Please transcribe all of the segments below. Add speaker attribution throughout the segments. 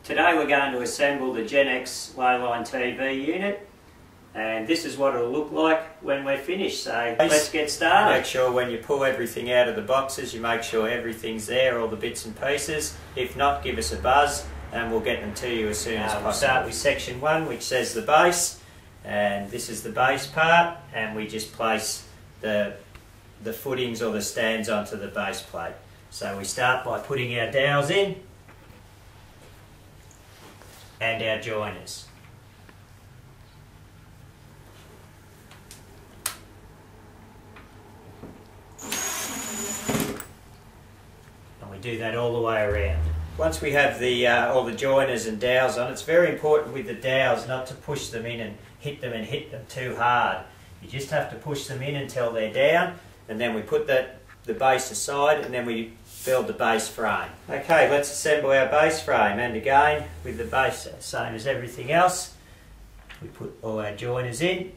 Speaker 1: Today we're going to assemble the Gen-X Lowline TV unit, and this is what it'll look like when we're finished. So let's get started. Make sure when you pull everything out of the boxes, you make sure everything's there, all the bits and pieces. If not, give us a buzz and we'll get them to you as soon as possible. We'll start with section 1, which says the base, and this is the base part, and we just place the footings or the stands onto the base plate. So we start by putting our dowels in and our joiners. And we do that all the way around. Once we have all the joiners and dowels on, it's very important with the dowels not to push them in and hit them too hard. You just have to push them in until they're down, and then we put the base aside, and then we build the base frame. Okay, let's assemble our base frame, and again with the base same as everything else, we put all our joiners in.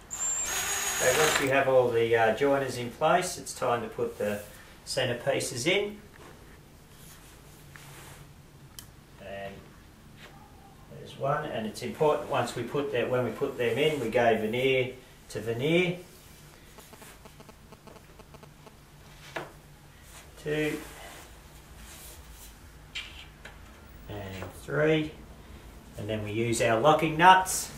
Speaker 1: So once we have all the joiners in place, it's time to put the centre pieces in. One, and it's important when we put them in, we go veneer to veneer. 2 and 3, and then we use our locking nuts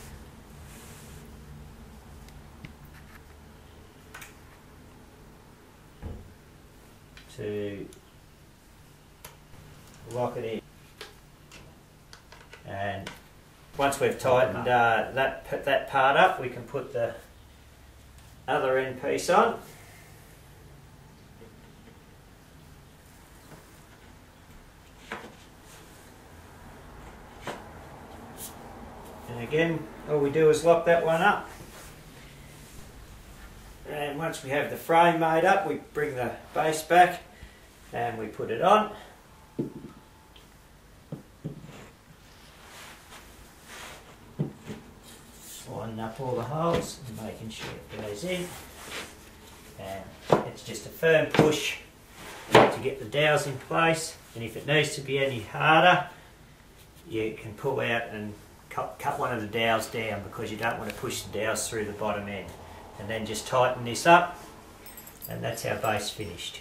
Speaker 1: to lock it in. And once we've tightened that part up, we can put the other end piece on. And again, all we do is lock that one up. And once we have the frame made up, we bring the base back and we put it on. Lining up all the holes and making sure it goes in, and it's just a firm push to get the dowels in place, and if it needs to be any harder you can pull out and cut one of the dowels down, because you don't want to push the dowels through the bottom end, and then just tighten this up, and that's our base finished.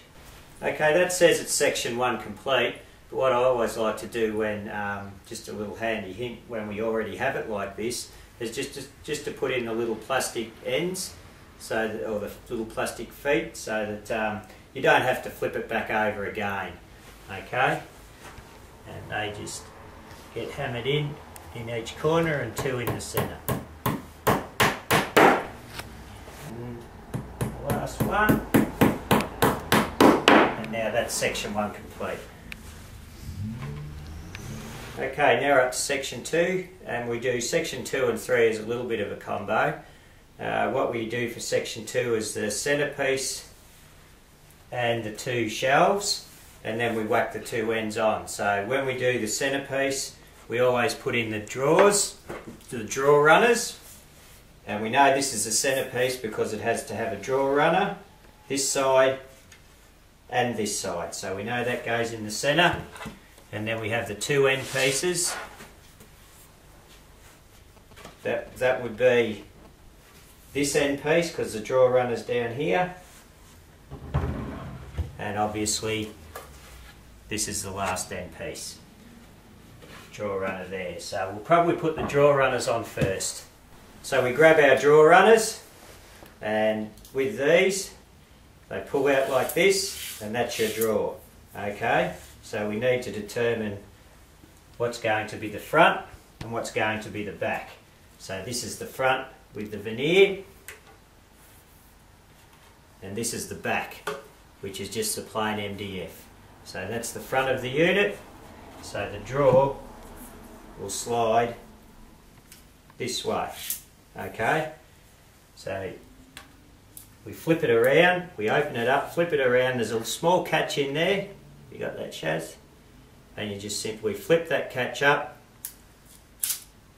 Speaker 1: Okay, that says it's section 1 complete, but what I always like to do when, just a little handy hint when we already have it like this, is just to put in the little plastic ends, or the little plastic feet, so that you don't have to flip it back over again. Okay, and they just get hammered in each corner and 2 in the centre. And the last one, and now that's section 1 complete. Okay, now we're up to section 2, and we do section 2 and 3 as a little bit of a combo. What we do for section 2 is the centrepiece and the 2 shelves, and then we whack the 2 ends on. So when we do the centrepiece, we always put in the drawers, the drawer runners, and we know this is a centrepiece because it has to have a drawer runner, this side and this side. So we know that goes in the centre. And then we have the 2 end pieces. That would be this end piece, because the drawer runner's down here. And obviously this is the last end piece. Drawer runner there. So we'll probably put the drawer runners on first. So we grab our drawer runners, and with these they pull out like this, and that's your drawer. Okay? So we need to determine what's going to be the front and what's going to be the back. So this is the front with the veneer, and this is the back, which is just the plain MDF. So that's the front of the unit. So the drawer will slide this way. Okay? So we flip it around, we open it up, flip it around, there's a small catch in there. You got that, Shaz? And you just simply flip that catch up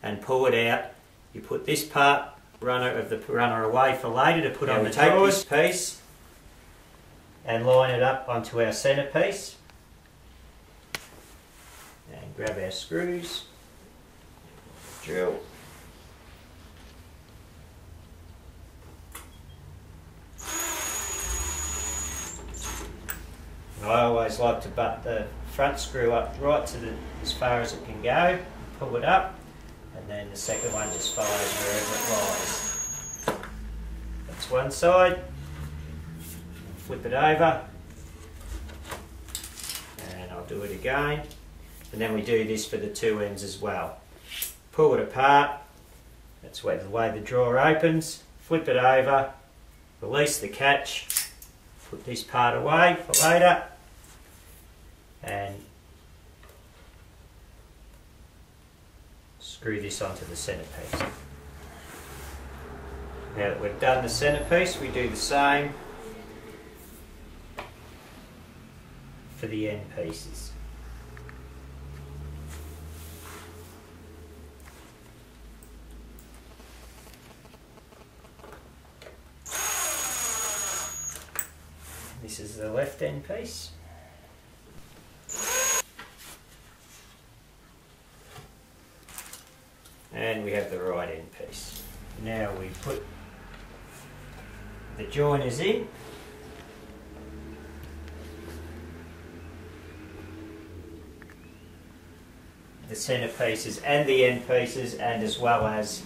Speaker 1: and pull it out, you put this part of the runner away for later to put on the drawers piece and line it up onto our centrepiece. And grab our screws, drill. I always like to butt the front screw up right to as far as it can go, pull it up, and then the second one just follows wherever it lies. That's one side, flip it over, and I'll do it again, and then we do this for the two ends as well. Pull it apart, that's the way the drawer opens, flip it over, release the catch, put this part away for later, and screw this onto the centrepiece. Now that we've done the centrepiece, we do the same for the end pieces. This is the left end piece. And we have the right end piece. Now we put the joiners in. The centre pieces and the end pieces, and as well as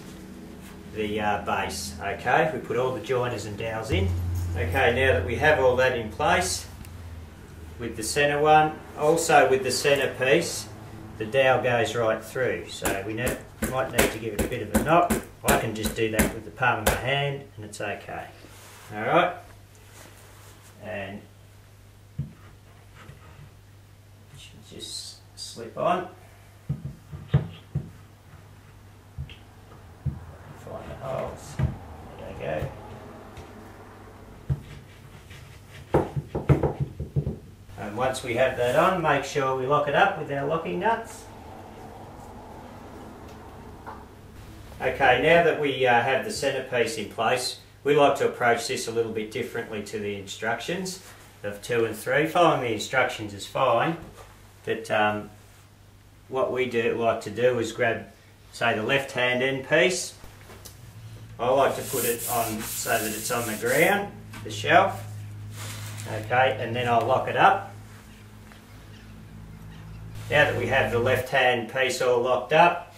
Speaker 1: the base. Okay, we put all the joiners and dowels in. Okay, now that we have all that in place with the centre one, also with the centre piece, the dowel goes right through, so we might need to give it a bit of a knock. I can just do that with the palm of my hand and it's okay. Alright, and it should just slip on. Find the holes, there they go. And once we have that on, make sure we lock it up with our locking nuts. Okay, now that we have the centrepiece in place, we like to approach this a little bit differently to the instructions of 2 and 3. Following the instructions is fine, but what we like to do is grab, say, the left-hand end piece. I like to put it on so that it's on the ground, the shelf. Okay, and then I'll lock it up. Now that we have the left-hand piece all locked up,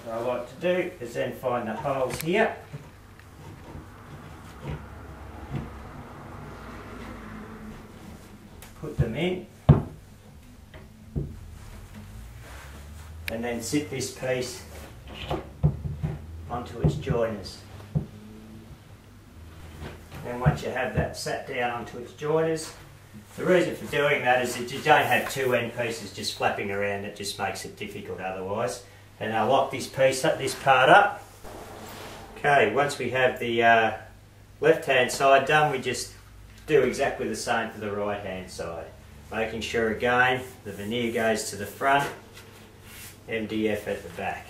Speaker 1: what I like to do is then find the holes here. Put them in. And then sit this piece onto its joiners. Then once you have that sat down onto its joiners, the reason for doing that is that you don't have two end pieces just flapping around, it just makes it difficult otherwise. And I'll lock this part up. Okay, once we have the left hand side done, we just do exactly the same for the right hand side. Making sure again the veneer goes to the front, MDF at the back.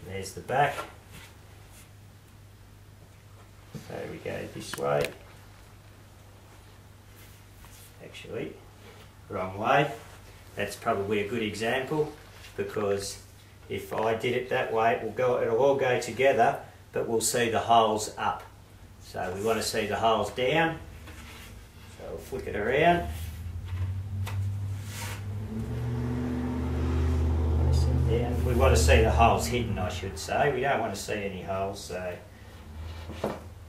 Speaker 1: There's the back. So we go this way. Actually, wrong way. That's probably a good example, because if I did it that way, it'll all go together, but we'll see the holes up. So we want to see the holes down. So we'll flick it around. We want to see the holes hidden, I should say. We don't want to see any holes, so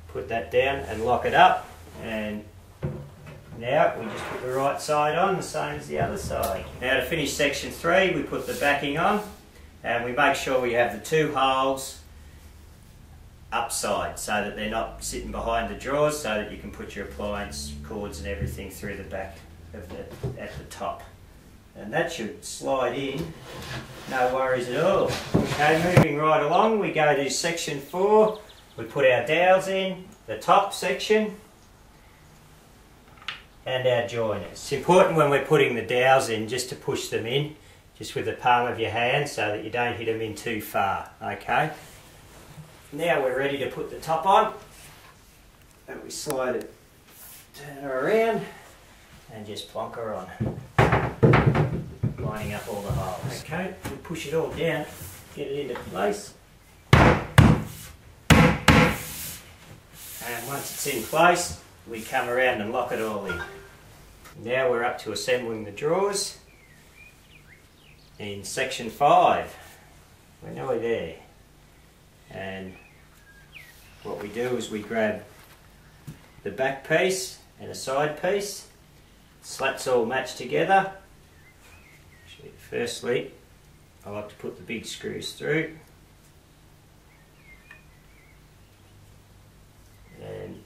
Speaker 1: put that down and lock it up. And now we just put the right side on, the same as the other side. Now to finish section 3, we put the backing on, and we make sure we have the two holes upside so that they're not sitting behind the drawers, so that you can put your appliance cords and everything through the back of at the top. And that should slide in, no worries at all. Okay, moving right along, we go to section 4. We put our dowels in, the top section, and our joiners. It's important when we're putting the dowels in just to push them in, just with the palm of your hand so that you don't hit them in too far, okay? Now we're ready to put the top on, and we slide it, turn her around, and just plonk her on, lining up all the holes. Okay, we push it all down, get it into place, and once it's in place, we come around and lock it all in. Now we're up to assembling the drawers in section 5. We're nearly there. And what we do is we grab the back piece and a side piece, slats all match together. Actually, firstly, I like to put the big screws through. And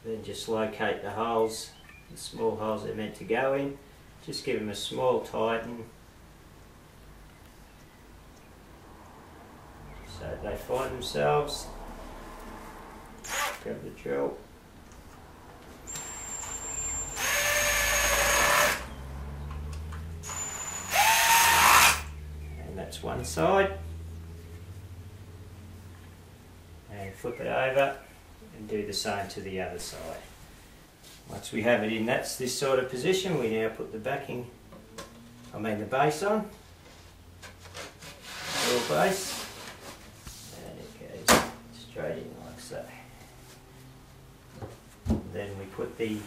Speaker 1: then just locate the holes, the small holes they're meant to go in. Just give them a small tighten so they find themselves. Grab the drill. And that's one side. And flip it over and do the same to the other side. Once we have it in this sort of position, we now put the base on, full base, and it goes straight in like so. Then we put the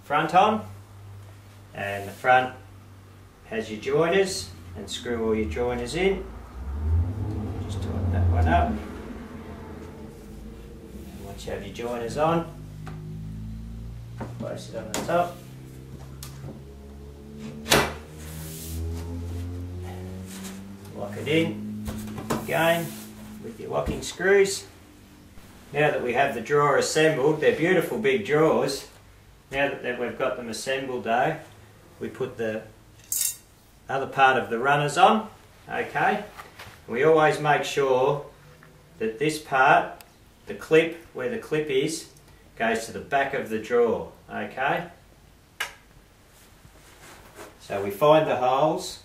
Speaker 1: front on, and the front has your joiners, and screw all your joiners in. Just tighten that one up. And once you have your joiners on, place it on the top. Lock it in again with your locking screws. Now that we have the drawer assembled, they're beautiful big drawers. Now that we've got them assembled though, we put the other part of the runners on, okay? We always make sure that this part, the clip, where the clip is, goes to the back of the drawer, okay? So we find the holes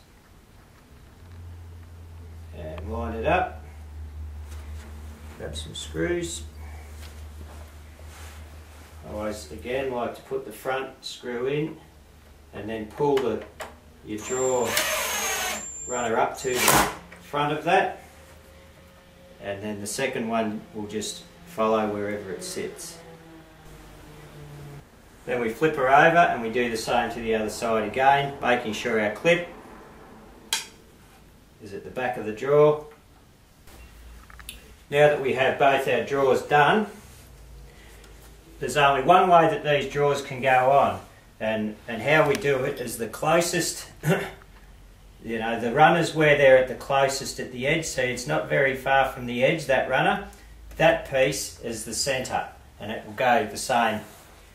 Speaker 1: and line it up, grab some screws. I always again like to put the front screw in and then pull your drawer runner up to the front of that, and then the second one will just follow wherever it sits. Then we flip her over and we do the same to the other side again, making sure our clip is at the back of the drawer. Now that we have both our drawers done, there's only one way that these drawers can go on, and how we do it is the closest, you know, the runner's where they're at the closest at the edge, so it's not very far from the edge, that runner. That piece is the centre, and it will go the same.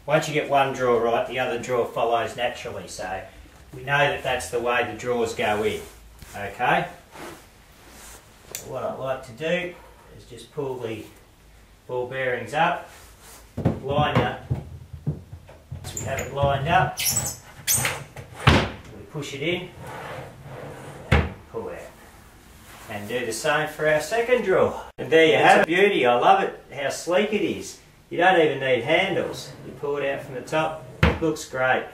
Speaker 1: Once you get one drawer right, the other drawer follows naturally, so we know that that's the way the drawers go in, okay? So what I like to do is just pull the ball bearings up, line up, so we have it lined up, we push it in and pull out. And do the same for our second drawer. And there you have it, beauty. I love it, how sleek it is. You don't even need handles. You pull it out from the top, it looks great.